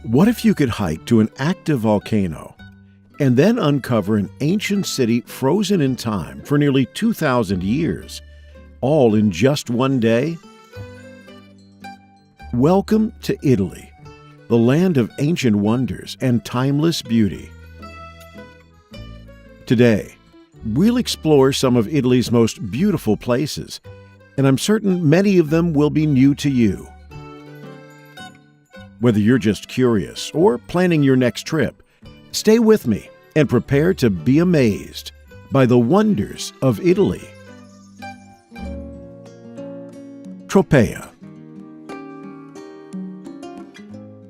What if you could hike to an active volcano and then uncover an ancient city frozen in time for nearly 2,000 years, all in just one day? Welcome to Italy, the land of ancient wonders and timeless beauty. Today, we'll explore some of Italy's most beautiful places, and I'm certain many of them will be new to you. Whether you're just curious or planning your next trip, stay with me and prepare to be amazed by the wonders of Italy. Tropea.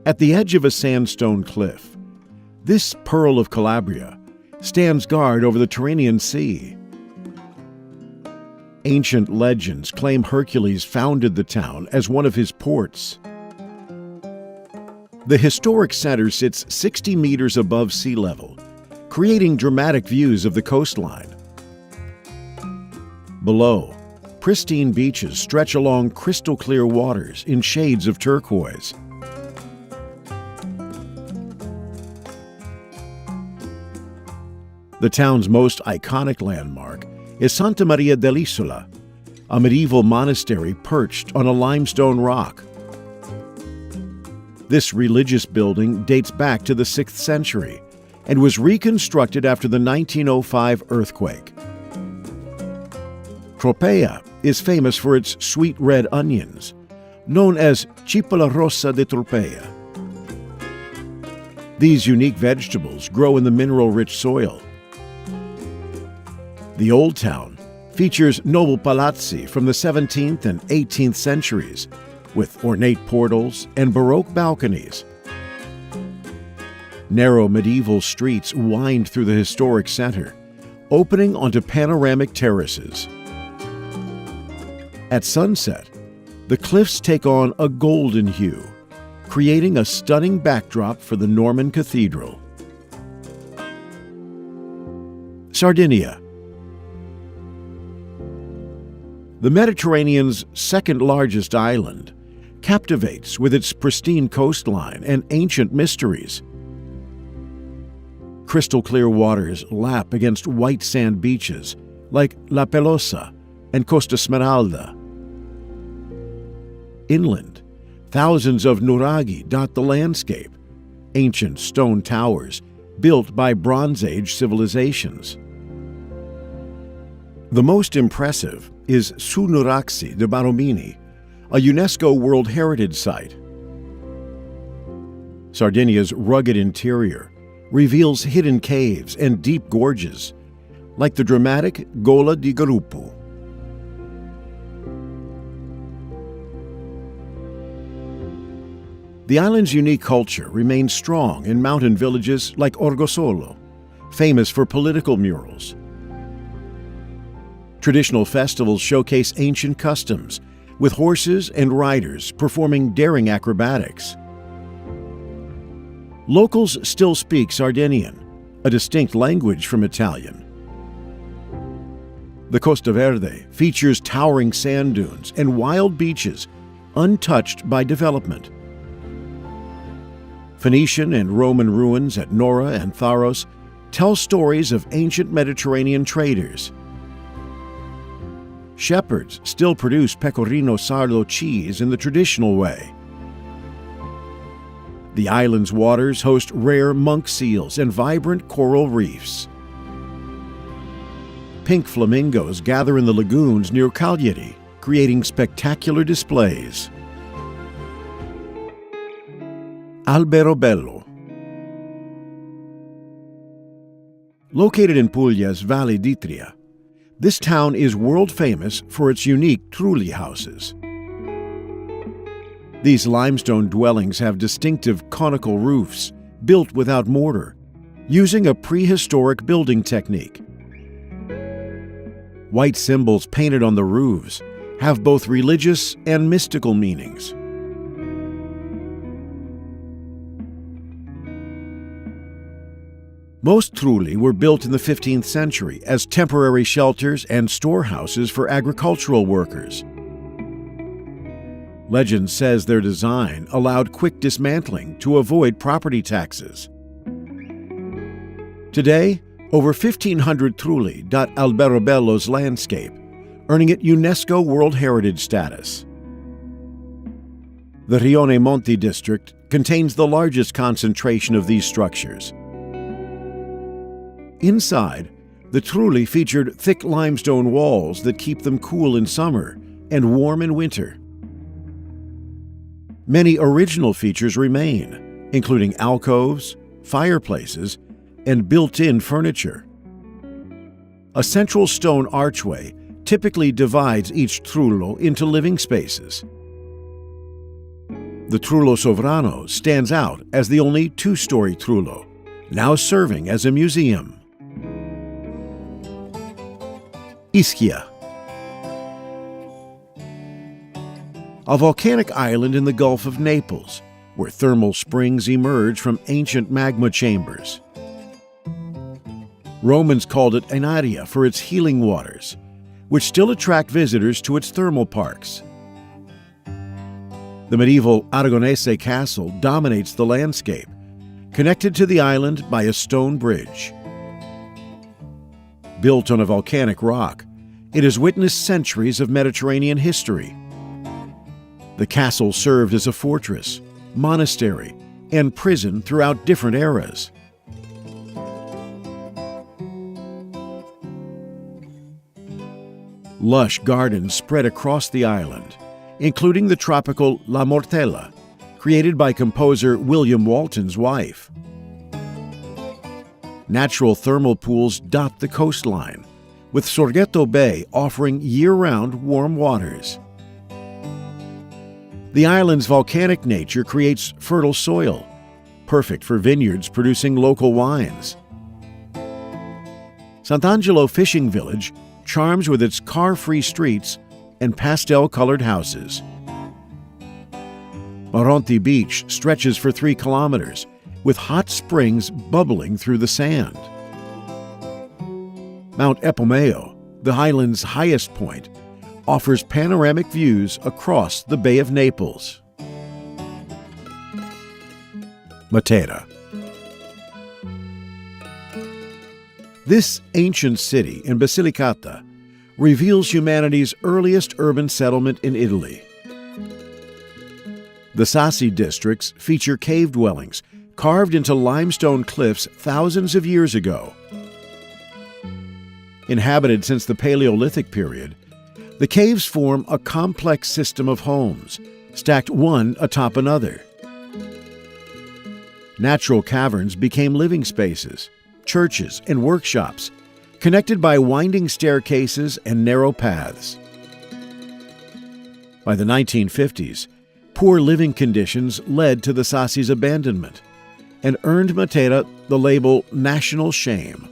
At the edge of a sandstone cliff, this pearl of Calabria stands guard over the Tyrrhenian Sea. Ancient legends claim Hercules founded the town as one of his ports. The historic center sits 60 meters above sea level, creating dramatic views of the coastline. Below, pristine beaches stretch along crystal-clear waters in shades of turquoise. The town's most iconic landmark is Santa Maria dell'Isola, a medieval monastery perched on a limestone rock. This religious building dates back to the 6th century and was reconstructed after the 1905 earthquake. Tropea is famous for its sweet red onions, known as Cipolla rossa di Tropea. These unique vegetables grow in the mineral-rich soil. The Old Town features noble palazzi from the 17th and 18th centuries, with ornate portals and Baroque balconies. Narrow medieval streets wind through the historic center, opening onto panoramic terraces. At sunset, the cliffs take on a golden hue, creating a stunning backdrop for the Norman Cathedral. Sardinia. The Mediterranean's second-largest island captivates with its pristine coastline and ancient mysteries. Crystal-clear waters lap against white sand beaches like La Pelosa and Costa Smeralda. Inland, thousands of nuraghi dot the landscape, ancient stone towers built by Bronze Age civilizations. The most impressive is Su Nuraxi de Baromini, a UNESCO World Heritage Site. Sardinia's rugged interior reveals hidden caves and deep gorges, like the dramatic Gola di Garuppu. The island's unique culture remains strong in mountain villages like Orgosolo, famous for political murals. Traditional festivals showcase ancient customs, with horses and riders performing daring acrobatics. Locals still speak Sardinian, a distinct language from Italian. The Costa Verde features towering sand dunes and wild beaches, untouched by development. Phoenician and Roman ruins at Nora and Tharos tell stories of ancient Mediterranean traders. Shepherds still produce Pecorino Sardo cheese in the traditional way. The island's waters host rare monk seals and vibrant coral reefs. Pink flamingos gather in the lagoons near Cagliari, creating spectacular displays. Alberobello. Located in Puglia's Valle d'Itria, this town is world-famous for its unique trulli houses. These limestone dwellings have distinctive conical roofs, built without mortar, using a prehistoric building technique. White symbols painted on the roofs have both religious and mystical meanings. Most trulli were built in the 15th century as temporary shelters and storehouses for agricultural workers. Legend says their design allowed quick dismantling to avoid property taxes. Today, over 1,500 trulli dot Alberobello's landscape, earning it UNESCO World Heritage status. The Rione Monti district contains the largest concentration of these structures. Inside, the trulli featured thick limestone walls that keep them cool in summer and warm in winter. Many original features remain, including alcoves, fireplaces, and built-in furniture. A central stone archway typically divides each trullo into living spaces. The Trullo Sovrano stands out as the only two-story trullo, now serving as a museum. Ischia, a volcanic island in the Gulf of Naples, where thermal springs emerge from ancient magma chambers. Romans called it Enaria for its healing waters, which still attract visitors to its thermal parks. The medieval Aragonese castle dominates the landscape, connected to the island by a stone bridge. Built on a volcanic rock, it has witnessed centuries of Mediterranean history. The castle served as a fortress, monastery, and prison throughout different eras. Lush gardens spread across the island, including the tropical La Mortella, created by composer William Walton's wife. Natural thermal pools dot the coastline, with Sorghetto Bay offering year-round warm waters. The island's volcanic nature creates fertile soil, perfect for vineyards producing local wines. Sant'Angelo Fishing Village charms with its car-free streets and pastel-colored houses. Maronti Beach stretches for 3 kilometers, with hot springs bubbling through the sand. Mount Epomeo, the island's highest point, offers panoramic views across the Bay of Naples. Matera. This ancient city in Basilicata reveals humanity's earliest urban settlement in Italy. The Sassi districts feature cave dwellings carved into limestone cliffs thousands of years ago. Inhabited since the Paleolithic period, the caves form a complex system of homes, stacked one atop another. Natural caverns became living spaces, churches, and workshops, connected by winding staircases and narrow paths. By the 1950s, poor living conditions led to the Sassi's abandonment and earned Matera the label National Shame.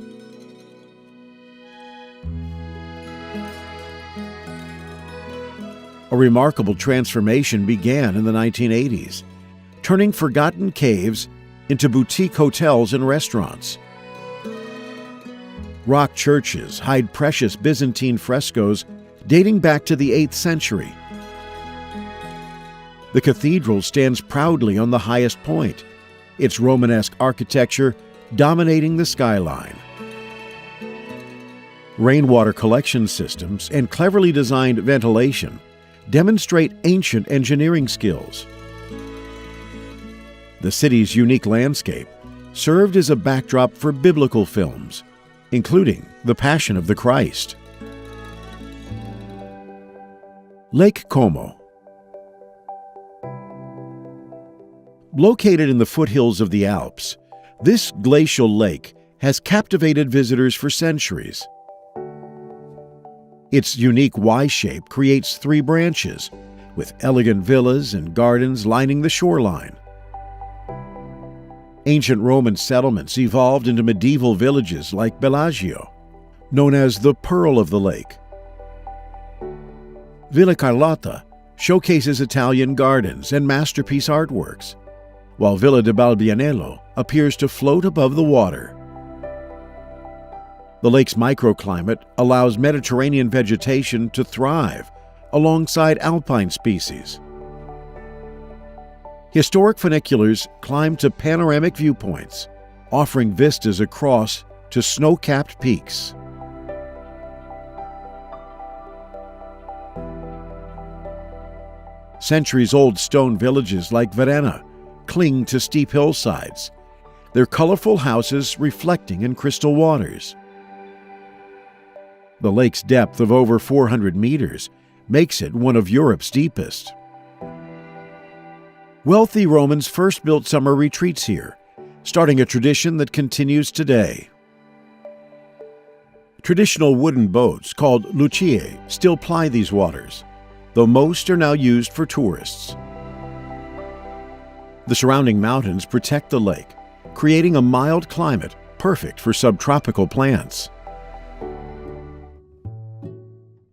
A remarkable transformation began in the 1980s, turning forgotten caves into boutique hotels and restaurants. Rock churches hide precious Byzantine frescoes dating back to the 8th century. The cathedral stands proudly on the highest point, its Romanesque architecture dominating the skyline. Rainwater collection systems and cleverly designed ventilation demonstrate ancient engineering skills. The city's unique landscape served as a backdrop for biblical films, including The Passion of the Christ. Lake Como. Located in the foothills of the Alps, this glacial lake has captivated visitors for centuries. Its unique Y shape creates 3 branches, with elegant villas and gardens lining the shoreline. Ancient Roman settlements evolved into medieval villages like Bellagio, known as the Pearl of the Lake. Villa Carlotta showcases Italian gardens and masterpiece artworks, while Villa de Balbianello appears to float above the water. The lake's microclimate allows Mediterranean vegetation to thrive alongside alpine species. Historic funiculars climb to panoramic viewpoints, offering vistas across to snow-capped peaks. Centuries-old stone villages like Verena cling to steep hillsides, their colorful houses reflecting in crystal waters. The lake's depth of over 400 meters makes it one of Europe's deepest. Wealthy Romans first built summer retreats here, starting a tradition that continues today. Traditional wooden boats called lucie still ply these waters, though most are now used for tourists. The surrounding mountains protect the lake, creating a mild climate perfect for subtropical plants.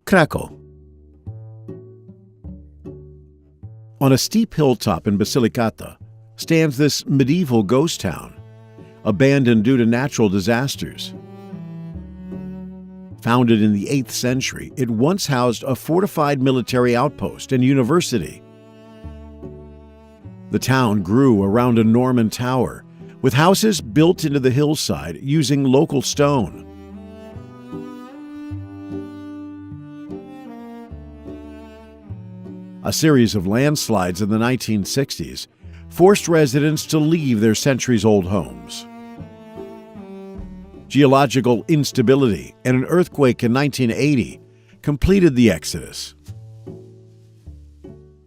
Kraków. On a steep hilltop in Basilicata stands this medieval ghost town, abandoned due to natural disasters. Founded in the 8th century, it once housed a fortified military outpost and university. The town grew around a Norman tower, with houses built into the hillside using local stone. A series of landslides in the 1960s forced residents to leave their centuries-old homes. Geological instability and an earthquake in 1980 completed the exodus.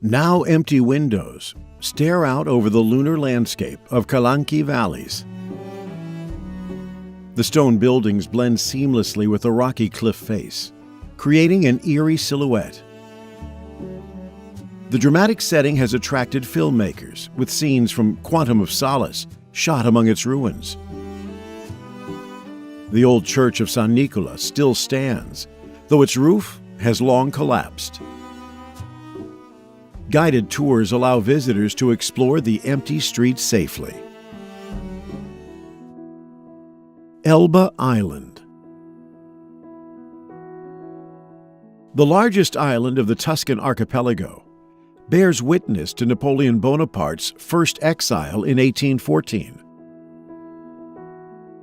Now empty windows stare out over the lunar landscape of Kalanki valleys. The stone buildings blend seamlessly with the rocky cliff face, creating an eerie silhouette. The dramatic setting has attracted filmmakers, with scenes from Quantum of Solace shot among its ruins. The old church of San Nicola still stands, though its roof has long collapsed. Guided tours allow visitors to explore the empty streets safely. Elba Island. The largest island of the Tuscan archipelago, bears witness to Napoleon Bonaparte's first exile in 1814.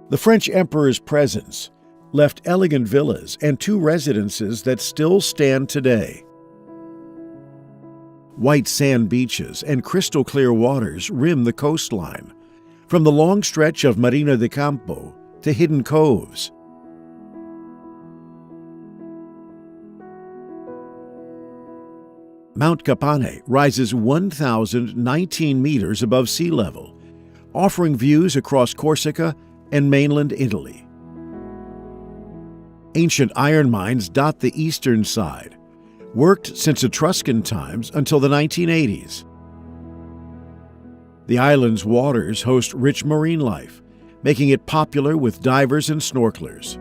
The French emperor's presence left elegant villas and 2 residences that still stand today. White sand beaches and crystal-clear waters rim the coastline, from the long stretch of Marina de Campo to hidden coves. Mount Capane rises 1,019 meters above sea level, offering views across Corsica and mainland Italy. Ancient iron mines dot the eastern side, worked since Etruscan times until the 1980s. The island's waters host rich marine life, making it popular with divers and snorkelers.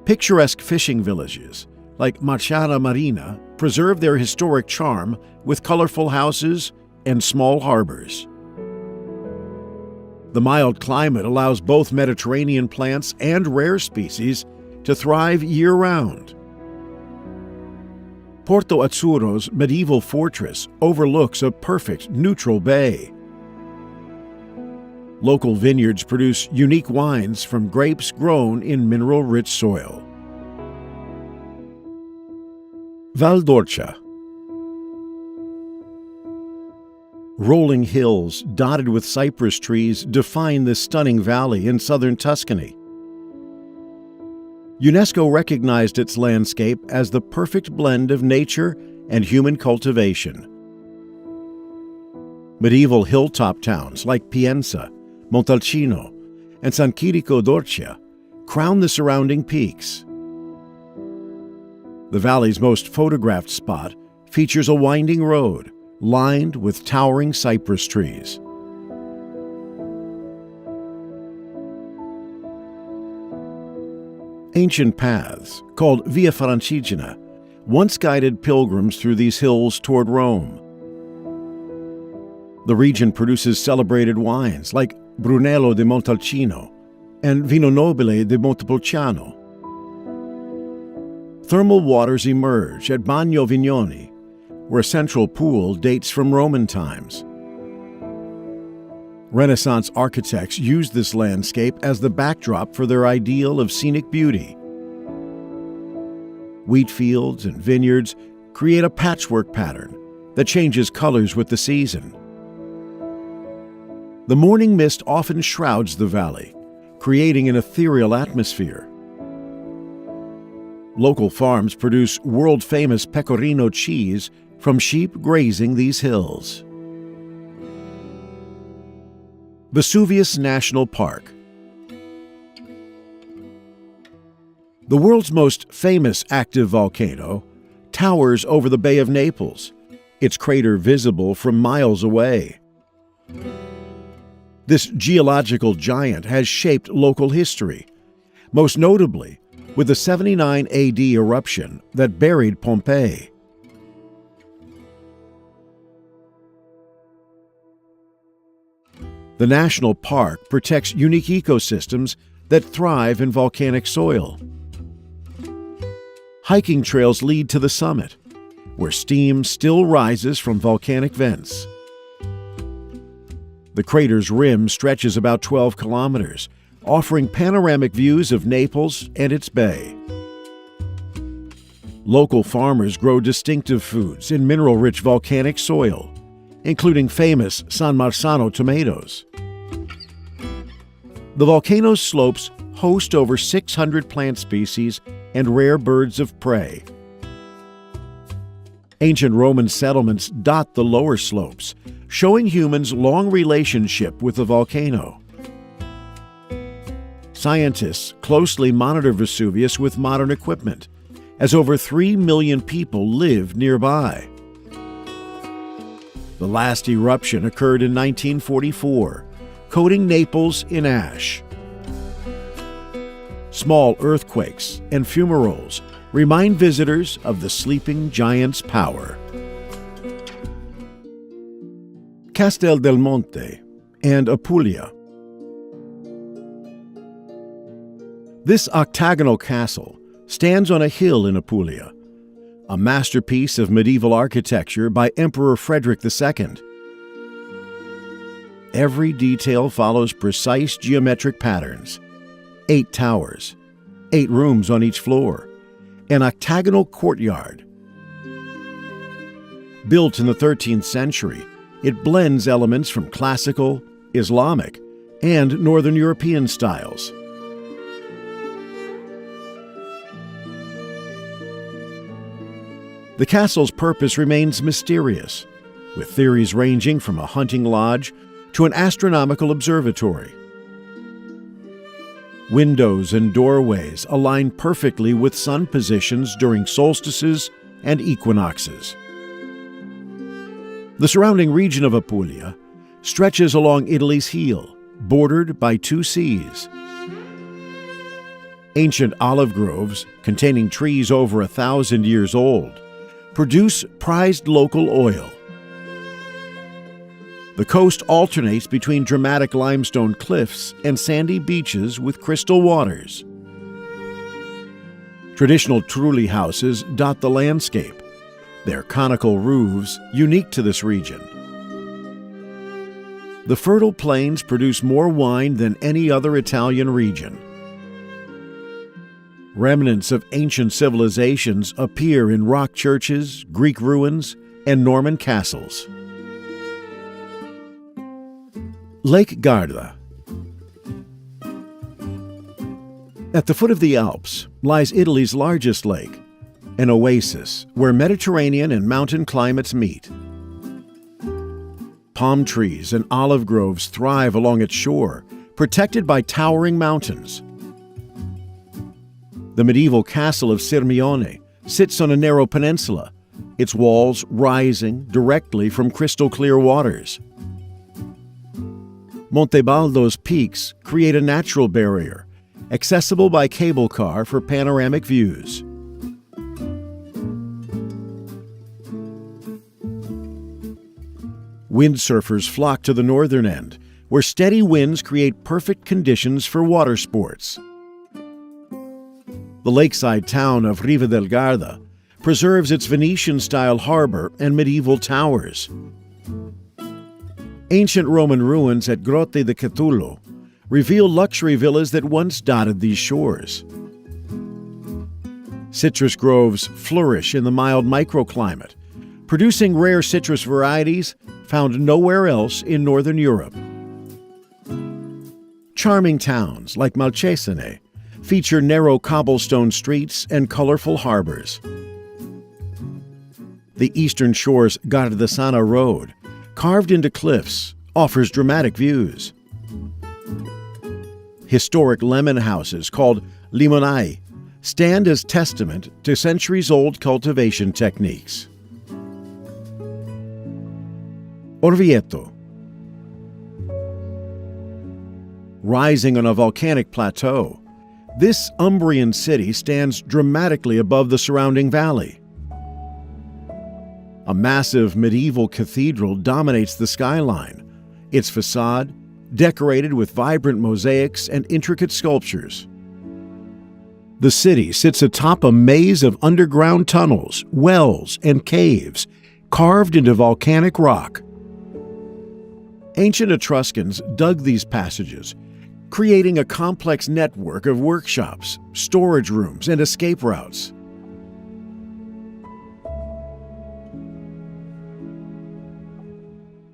Picturesque fishing villages, like Marciana Marina, preserve their historic charm with colorful houses and small harbors. The mild climate allows both Mediterranean plants and rare species to thrive year-round. Porto Azzurro's medieval fortress overlooks a perfect neutral bay. Local vineyards produce unique wines from grapes grown in mineral-rich soil. Val d'Orcia. Rolling hills dotted with cypress trees define this stunning valley in southern Tuscany. UNESCO recognized its landscape as the perfect blend of nature and human cultivation. Medieval hilltop towns like Pienza, Montalcino, and San Chirico d'Orcia crown the surrounding peaks. The valley's most photographed spot features a winding road lined with towering cypress trees. Ancient paths, called Via Francigena, once guided pilgrims through these hills toward Rome. The region produces celebrated wines like Brunello di Montalcino and Vino Nobile di Montepulciano. Thermal waters emerge at Bagno Vignoni, where a central pool dates from Roman times. Renaissance architects used this landscape as the backdrop for their ideal of scenic beauty. Wheat fields and vineyards create a patchwork pattern that changes colors with the season. The morning mist often shrouds the valley, creating an ethereal atmosphere. Local farms produce world-famous pecorino cheese from sheep grazing these hills. Vesuvius National Park. The world's most famous active volcano towers over the Bay of Naples, its crater visible from miles away. This geological giant has shaped local history, most notably with the 79 AD eruption that buried Pompeii. The national park protects unique ecosystems that thrive in volcanic soil. Hiking trails lead to the summit, where steam still rises from volcanic vents. The crater's rim stretches about 12 kilometers, offering panoramic views of Naples and its bay. Local farmers grow distinctive foods in mineral-rich volcanic soil, including famous San Marzano tomatoes. The volcano's slopes host over 600 plant species and rare birds of prey. Ancient Roman settlements dot the lower slopes, showing humans' long relationship with the volcano. Scientists closely monitor Vesuvius with modern equipment, as over 3 million people live nearby. The last eruption occurred in 1944, coating Naples in ash. Small earthquakes and fumaroles remind visitors of the sleeping giant's power. Castel del Monte and Apulia. This octagonal castle stands on a hill in Apulia, a masterpiece of medieval architecture by Emperor Frederick II. Every detail follows precise geometric patterns: 8 towers, 8 rooms on each floor, an octagonal courtyard. Built in the 13th century, it blends elements from classical, Islamic, and Northern European styles. The castle's purpose remains mysterious, with theories ranging from a hunting lodge to an astronomical observatory. Windows and doorways align perfectly with sun positions during solstices and equinoxes. The surrounding region of Apulia stretches along Italy's heel, bordered by 2 seas. Ancient olive groves, containing trees over 1,000 years old, produce prized local oil. The coast alternates between dramatic limestone cliffs and sandy beaches with crystal waters. Traditional Trulli houses dot the landscape, their conical roofs unique to this region. The fertile plains produce more wine than any other Italian region. Remnants of ancient civilizations appear in rock churches, Greek ruins, and Norman castles. Lake Garda. At the foot of the Alps lies Italy's largest lake, an oasis where Mediterranean and mountain climates meet. Palm trees and olive groves thrive along its shore, protected by towering mountains. The medieval castle of Sirmione sits on a narrow peninsula, its walls rising directly from crystal-clear waters. Montebaldo's peaks create a natural barrier, accessible by cable car for panoramic views. Windsurfers flock to the northern end, where steady winds create perfect conditions for water sports. The lakeside town of Riva del Garda preserves its Venetian-style harbor and medieval towers. Ancient Roman ruins at Grotte de Cthulhu reveal luxury villas that once dotted these shores. Citrus groves flourish in the mild microclimate, producing rare citrus varieties found nowhere else in Northern Europe. Charming towns like Malcesine feature narrow cobblestone streets and colorful harbors. The Eastern Shore's Gardesana Road, carved into cliffs, offers dramatic views. Historic lemon houses called limonai stand as testament to centuries-old cultivation techniques. Orvieto. Rising on a volcanic plateau, this Umbrian city stands dramatically above the surrounding valley. A massive medieval cathedral dominates the skyline, its facade decorated with vibrant mosaics and intricate sculptures. The city sits atop a maze of underground tunnels, wells, and caves carved into volcanic rock. Ancient Etruscans dug these passages, creating a complex network of workshops, storage rooms, and escape routes.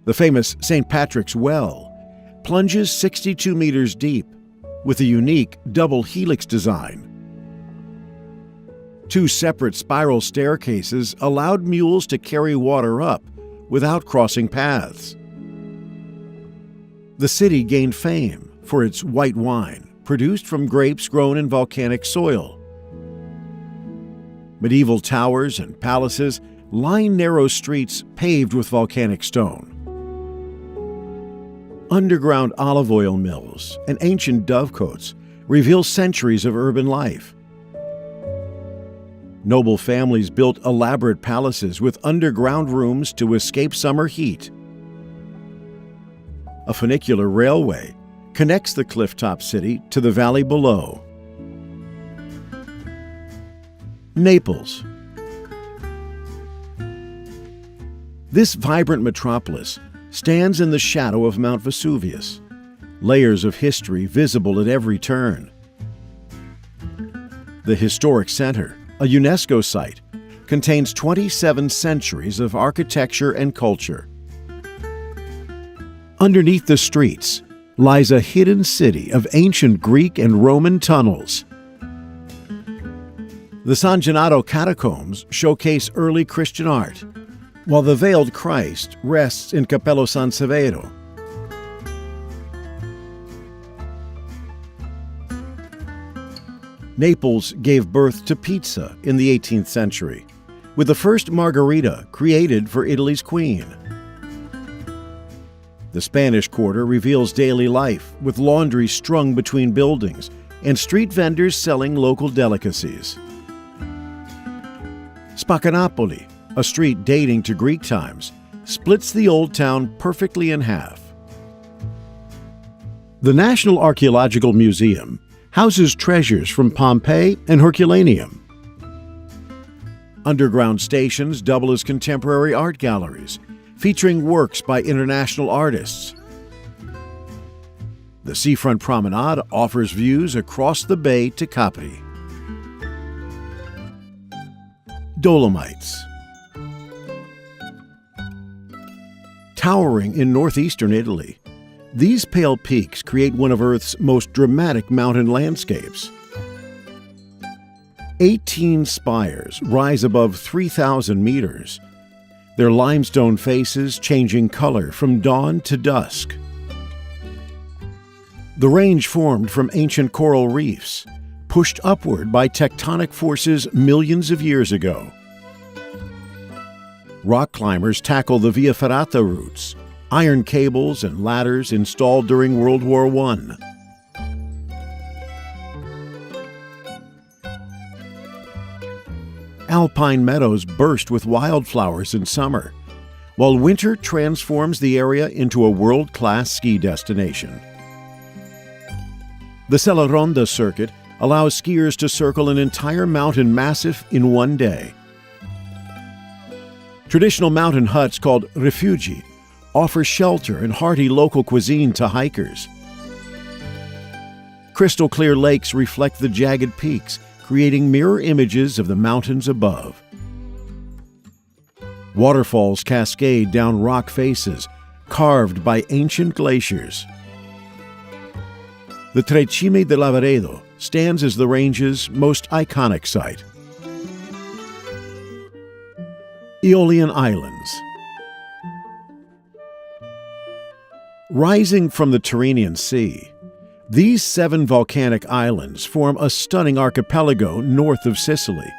The famous St. Patrick's Well plunges 62 meters deep with a unique double helix design. Two separate spiral staircases allowed mules to carry water up without crossing paths. The city gained fame for its white wine, produced from grapes grown in volcanic soil. Medieval towers and palaces line narrow streets paved with volcanic stone. Underground olive oil mills and ancient dovecotes reveal centuries of urban life. Noble families built elaborate palaces with underground rooms to escape summer heat. A funicular railway connects the clifftop city to the valley below. Naples. This vibrant metropolis stands in the shadow of Mount Vesuvius, layers of history visible at every turn. The historic center, a UNESCO site, contains 27 centuries of architecture and culture. Underneath the streets lies a hidden city of ancient Greek and Roman tunnels. The San Gennaro catacombs showcase early Christian art, while the Veiled Christ rests in Cappello San Severo. Naples gave birth to pizza in the 18th century, with the first margherita created for Italy's queen. The Spanish Quarter reveals daily life, with laundry strung between buildings and street vendors selling local delicacies. Spaccanapoli, a street dating to Greek times, splits the old town perfectly in half. The National Archaeological Museum houses treasures from Pompeii and Herculaneum. Underground stations double as contemporary art galleries, featuring works by international artists. The seafront promenade offers views across the bay to Capri. Dolomites. Towering in northeastern Italy, these pale peaks create one of Earth's most dramatic mountain landscapes. 18 spires rise above 3,000 meters, their limestone faces changing color from dawn to dusk. The range formed from ancient coral reefs, pushed upward by tectonic forces millions of years ago. Rock climbers tackle the Via Ferrata routes, iron cables and ladders installed during World War I. Alpine meadows burst with wildflowers in summer, while winter transforms the area into a world-class ski destination. The Sella Ronda circuit allows skiers to circle an entire mountain massif in one day, Traditional mountain huts called rifugi offer shelter and hearty local cuisine to hikers. Crystal clear lakes reflect the jagged peaks, creating mirror images of the mountains above. Waterfalls cascade down rock faces, carved by ancient glaciers. The Trecime de Lavaredo stands as the range's most iconic site. Aeolian Islands. Rising from the Tyrrhenian Sea, these 7 volcanic islands form a stunning archipelago north of Sicily.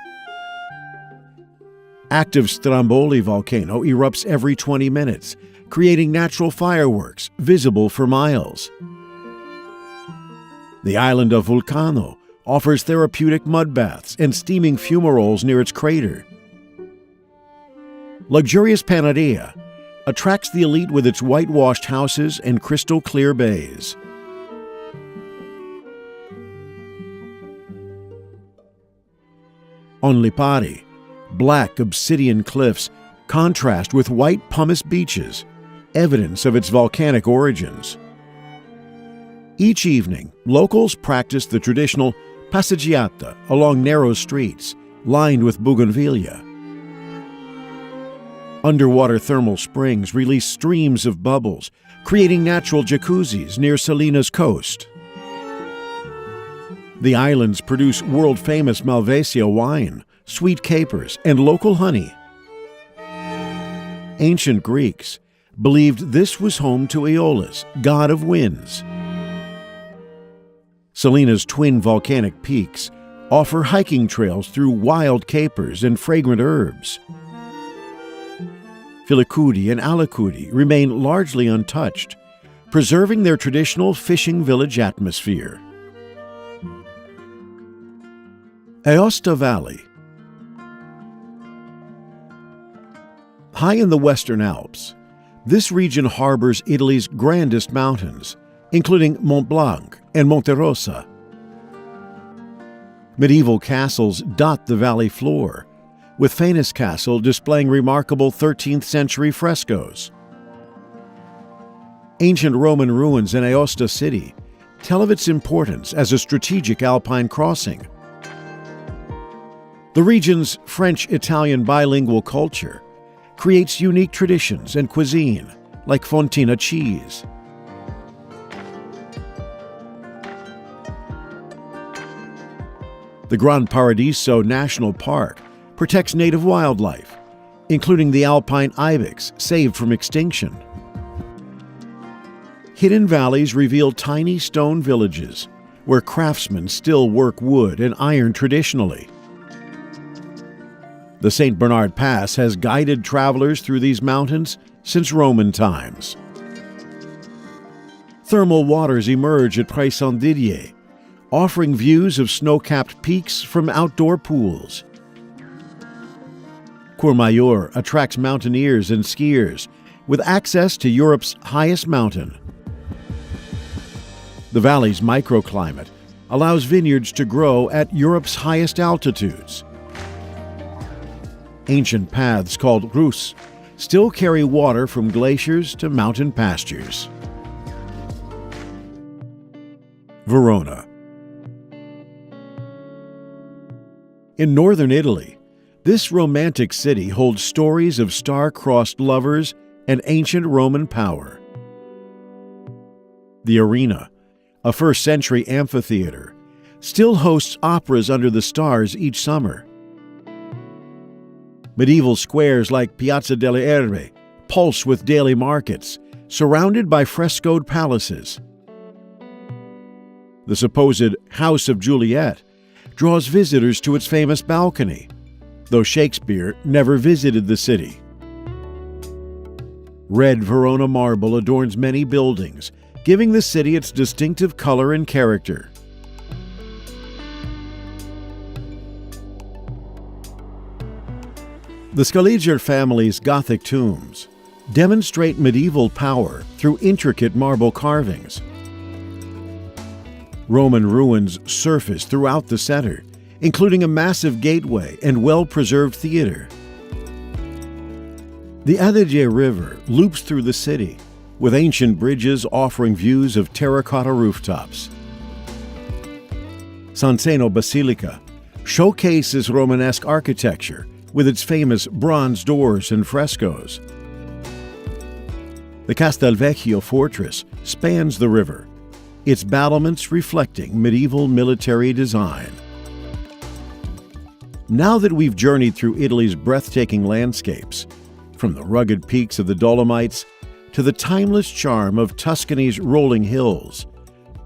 Active Stromboli volcano erupts every 20 minutes, creating natural fireworks visible for miles. The island of Vulcano offers therapeutic mud baths and steaming fumaroles near its crater. Luxurious Panarea attracts the elite with its whitewashed houses and crystal-clear bays. On Lipari, black obsidian cliffs contrast with white pumice beaches, evidence of its volcanic origins. Each evening, locals practice the traditional passeggiata along narrow streets lined with bougainvillea. Underwater thermal springs release streams of bubbles, creating natural jacuzzis near Salina's coast. The islands produce world-famous Malvasia wine, sweet capers, and local honey. Ancient Greeks believed this was home to Aeolus, god of winds. Salina's twin volcanic peaks offer hiking trails through wild capers and fragrant herbs. Filicudi and Alicudi remain largely untouched, preserving their traditional fishing village atmosphere. Aosta Valley. High in the Western Alps, this region harbors Italy's grandest mountains, including Mont Blanc and Monte Rosa. Medieval castles dot the valley floor, with Faenus Castle displaying remarkable 13th century frescoes. Ancient Roman ruins in Aosta City tell of its importance as a strategic alpine crossing. The region's French-Italian bilingual culture creates unique traditions and cuisine, like fontina cheese. The Gran Paradiso National Park protects native wildlife, including the alpine ibex saved from extinction. Hidden valleys reveal tiny stone villages where craftsmen still work wood and iron traditionally. The St. Bernard Pass has guided travelers through these mountains since Roman times. Thermal waters emerge at Pré-Saint-Didier, offering views of snow-capped peaks from outdoor pools. Courmayeur attracts mountaineers and skiers with access to Europe's highest mountain. The valley's microclimate allows vineyards to grow at Europe's highest altitudes. Ancient paths called Rus still carry water from glaciers to mountain pastures. Verona. In northern Italy, this romantic city holds stories of star-crossed lovers and ancient Roman power. The Arena, a first-century amphitheater, still hosts operas under the stars each summer. Medieval squares like Piazza delle Erbe pulse with daily markets, surrounded by frescoed palaces. The supposed House of Juliet draws visitors to its famous balcony, though Shakespeare never visited the city. Red Verona marble adorns many buildings, giving the city its distinctive color and character. The Scaliger family's Gothic tombs demonstrate medieval power through intricate marble carvings. Roman ruins surface throughout the center, including a massive gateway and well-preserved theater. The Adige River loops through the city, with ancient bridges offering views of terracotta rooftops. San Zeno Basilica showcases Romanesque architecture with its famous bronze doors and frescoes. The Castelvecchio fortress spans the river, its battlements reflecting medieval military design. Now that we've journeyed through Italy's breathtaking landscapes, from the rugged peaks of the Dolomites to the timeless charm of Tuscany's rolling hills,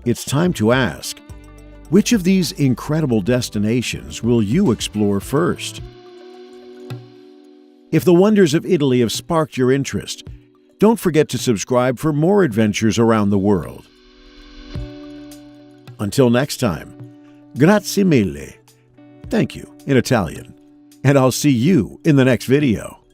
it's time to ask, which of these incredible destinations will you explore first? If the wonders of Italy have sparked your interest, don't forget to subscribe for more adventures around the world. Until next time, grazie mille. Thank you in Italian, and I'll see you in the next video.